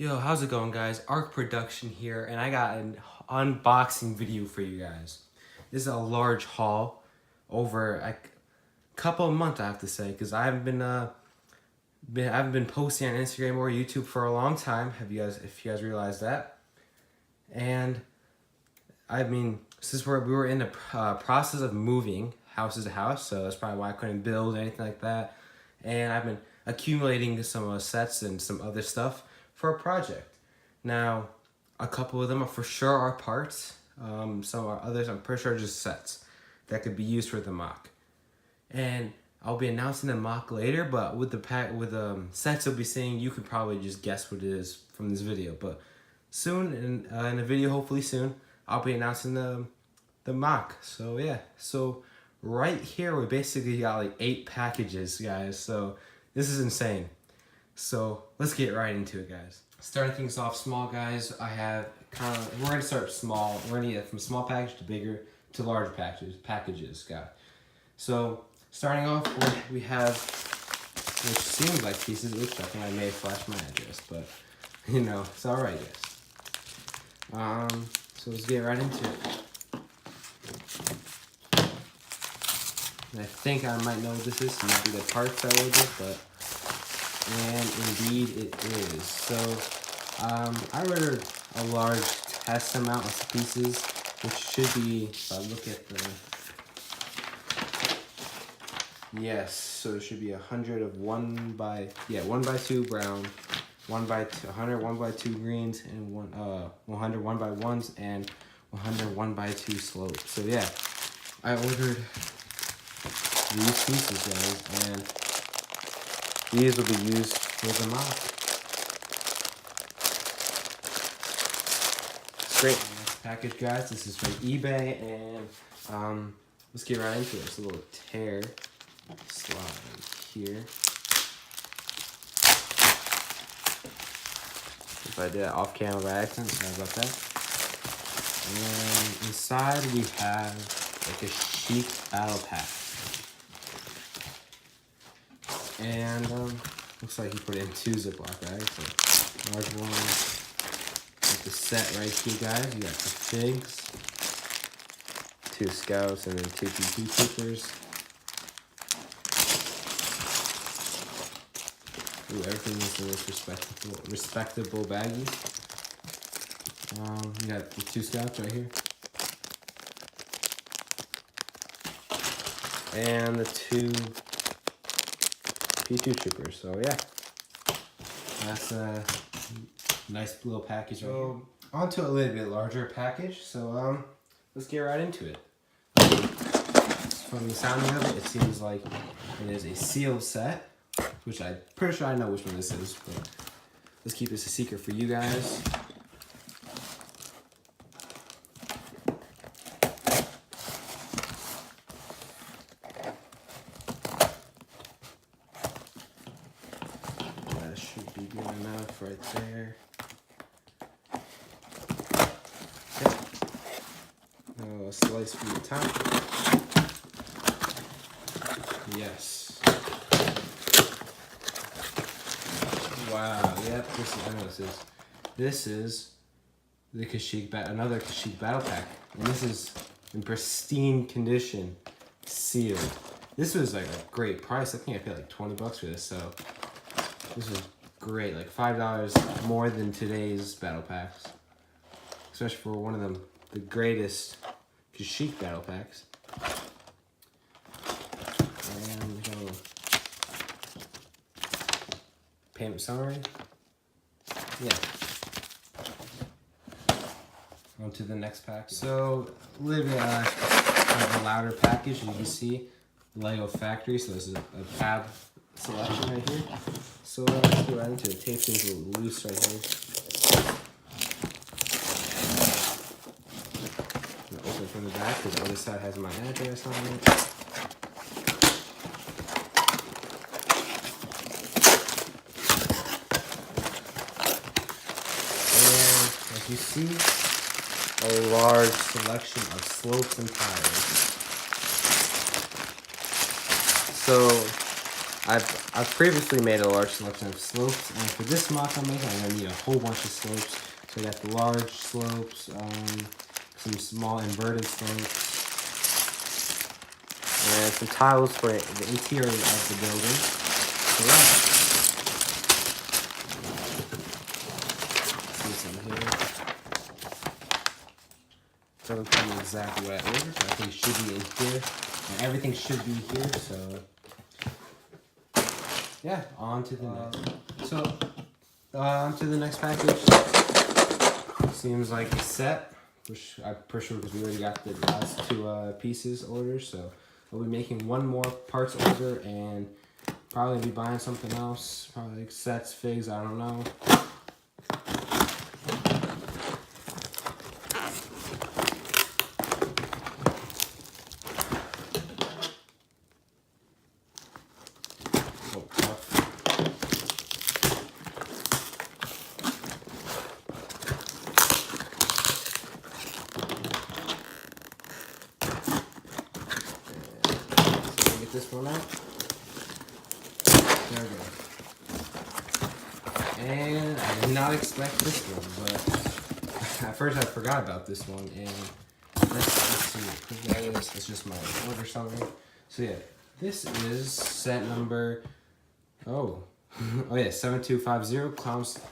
Yo, how's it going, guys? Arc Production here, and I got an unboxing video for you guys. This is a large haul over a couple of months, I have to say, because I haven't been posting on Instagram or YouTube for a long time. If you guys realize that? And I mean, since we were in the process of moving houses to house, so that's probably why I couldn't build anything like that. And I've been accumulating some sets and some other stuff for a project. Now, a couple of them are for sure are parts. Some are others I'm pretty sure are just sets that could be used for the mock. And I'll be announcing the mock later, but with the sets you'll be seeing, you could probably just guess what it is from this video. But soon, in a video hopefully soon, I'll be announcing the mock. So yeah, so right here we basically got like 8 packages, guys. So this is insane. So let's get right into it, guys. Starting things off small, guys. We're gonna start small. We're gonna get from small package to bigger to large packages, guys. So starting off, we have, which seems like pieces. Oops, I think I may have flashed my address, but you know, it's all right, guys. So let's get right into it. And I think I might know what this is. It might be the parts I ordered, but. And indeed it is. So I ordered a large test amount of pieces, which should be, if I look at yes, so it should be 100 of 1 by 2 brown, 1 by 2, 100 1 by 2 greens, and 100 1 by 1s, and 100 1 by 2 slopes. So yeah, I ordered these pieces, guys, and these will be used for the mock. It's great. Next package, guys. This is from eBay, and let's get right into it. It's a little tear slide here. If I did that off camera by accident, sorry about that. And inside we have like a chic battle pack. And looks like he put it in 2 Ziploc bags, so large one. Got the set right here, guys. You got the figs, 2 scouts, and then 2 P2 troopers. Ooh, everything is in this respectable baggie. You got the 2 scouts right here, and the 2 P2 troopers. So yeah, that's a nice little package right here. On to a little bit larger package. So let's get right into it. From the sounding of it, it seems like it is a sealed set, which I'm pretty sure I know which one this is, but let's keep this a secret for you guys. Should be good enough right there. Okay. A slice from the top. Yes. Wow. Yep. I know this is. This is the another Kashyyyk battle pack, and this is in pristine condition, sealed. This was like a great price. I think I paid like 20 bucks for this. So. This is great, like $5 more than today's battle packs, especially for one of the greatest Kashyyyk battle packs. And we go payment summary. Yeah. On to the next pack. So a little bit of a louder package, as you can see, Lego Factory. So this is a tab selection right here. So let's go right into it. Tape things a little loose right here. I'm gonna open it from the back because the other side has my address on it. And as you see, a large selection of slopes and tires. So I've previously made a large selection of slopes, and for this mock I'm making, I'm gonna need a whole bunch of slopes. So we got the large slopes, some small inverted slopes, and some tiles for the interior of the building. So yeah. See some here. Doesn't tell me exactly what I ordered, but I think it should be in here, and everything should be here. So yeah, on to the next. So on to the next package. Seems like a set, which I'm pretty sure because we already got the last two pieces ordered. So we'll be making one more parts order and probably be buying something else. Probably like sets, figs, I don't know. This one out. There we go. And I did not expect this one, but at first I forgot about this one. And let's see what that is. It's just my order summary. So yeah, this is set number 7250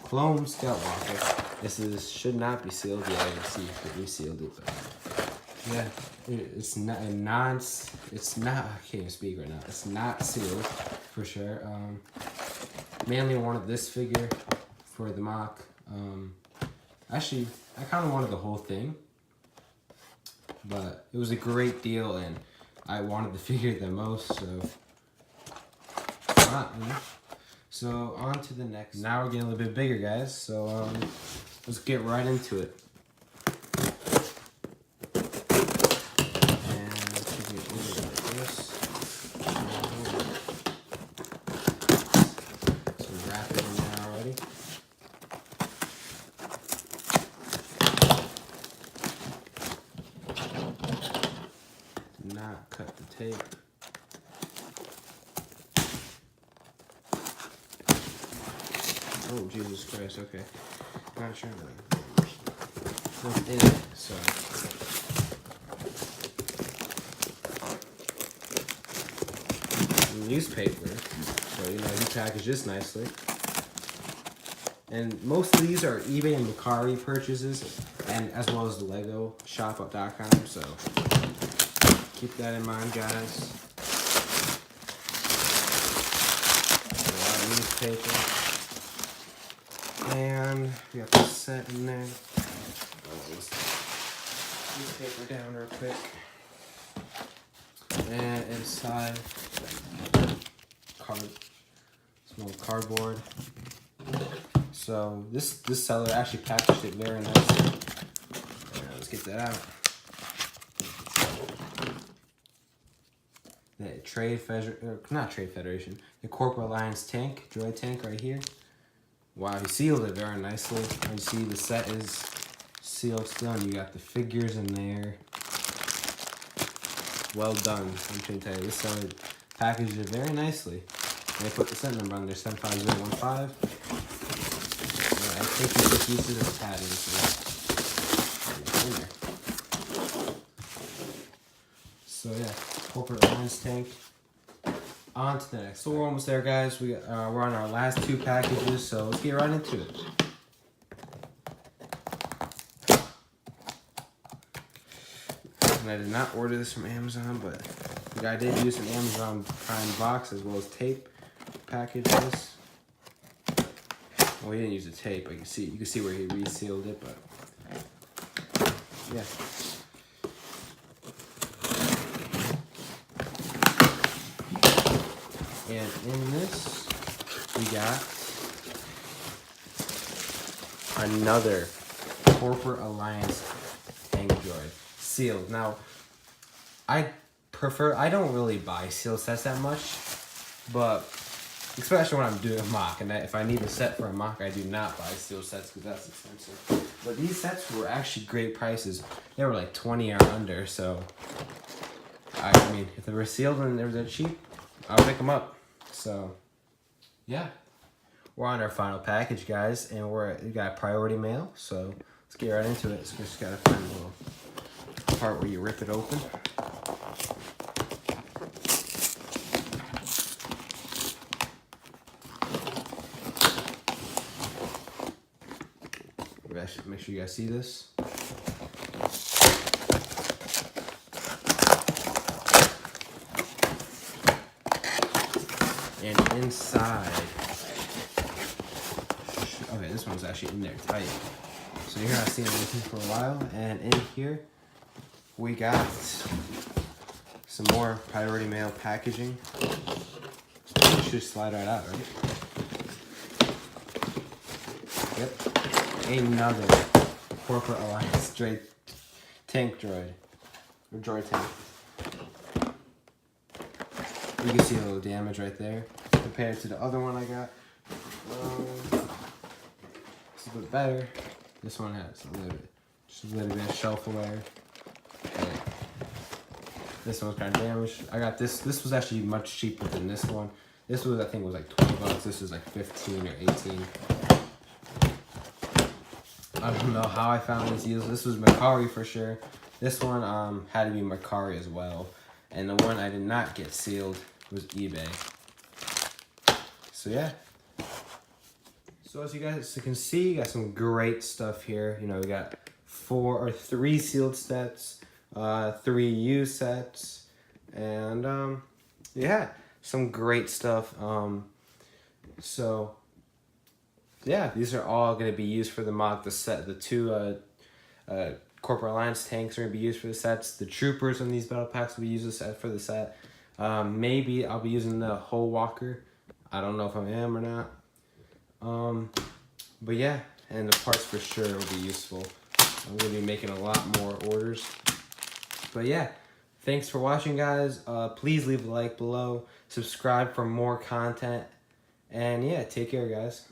Clone Scout Walker. This should not be sealed yet. I can see if we sealed it, but yeah. It's not I can't even speak right now. It's not sealed for sure. Mainly wanted this figure for the mock. Actually, I kind of wanted the whole thing, but it was a great deal and I wanted the figure the most, so on to the next. Now we're getting a little bit bigger, guys, so let's get right into it. Not cut the tape. Oh, Jesus Christ, okay. Not sure what's in it, so. Newspaper, so you package this nicely. And most of these are eBay and Mercari purchases, and as well as the Lego shop.com, so keep that in mind, guys. A lot of newspaper. And we got the set in there. Newspaper down real quick. And inside, small cardboard. So this seller actually packaged it very nicely. Let's get that out. The not Trade Federation, the Corporate Alliance tank, droid tank right here. Wow, he sealed it very nicely. You see the set is sealed still, and you got the figures in there. Well done. I'm trying to tell you, this seller packaged it very nicely. And they put the set number on there, 75015. I think he just used it as padding. So yeah, Corporate Alliance tank. On to the next. So we're almost there, guys. We're on our last two packages, so let's get right into it. And I did not order this from Amazon, but the guy did use an Amazon Prime box as well as tape packages. Well, he didn't use the tape. You can see where he resealed it, but yeah. And in this, we got another Corporate Alliance tank droid, sealed. Now, I don't really buy sealed sets that much, but especially when I'm doing a mock, and if I need a set for a mock, I do not buy sealed sets because that's expensive. But these sets were actually great prices. They were like 20 or under, so I mean, if they were sealed and they're cheap, I'll pick them up. So, yeah. We're on our final package, guys, and we got priority mail, so let's get right into it. So we just gotta find a little part where you rip it open. Make sure you guys see this. And inside, okay, this one's actually in there tight. So here I've seen everything for a while, and in here we got some more priority mail packaging. It should slide right out, right? Yep. Another Corporate Alliance tank droid. Or droid tank. You can see a little damage right there compared to the other one I got. It's a bit better. This one has just a little bit of shelf wear. Okay. This one's kind of damaged. I got this. This was actually much cheaper than this one. This was, I think, was like 20 bucks. This was like 15 or 18. I don't know how I found this deal. This was Mercari for sure. This one had to be Mercari as well. And the one I did not get sealed was eBay. So yeah. So as you guys can see, you got some great stuff here. You know, we got 3 sealed sets, 3 used sets, and yeah, some great stuff. So yeah, these are all going to be used for the mock. The 2 Corporate Alliance tanks are going to be used for the sets. The troopers on these battle packs will be used for the set. Maybe I'll be using the Hull Walker. I don't know if I am or not. But yeah, and the parts for sure will be useful. I'm going to be making a lot more orders. But yeah, thanks for watching, guys. Please leave a like below. Subscribe for more content. And yeah, take care, guys.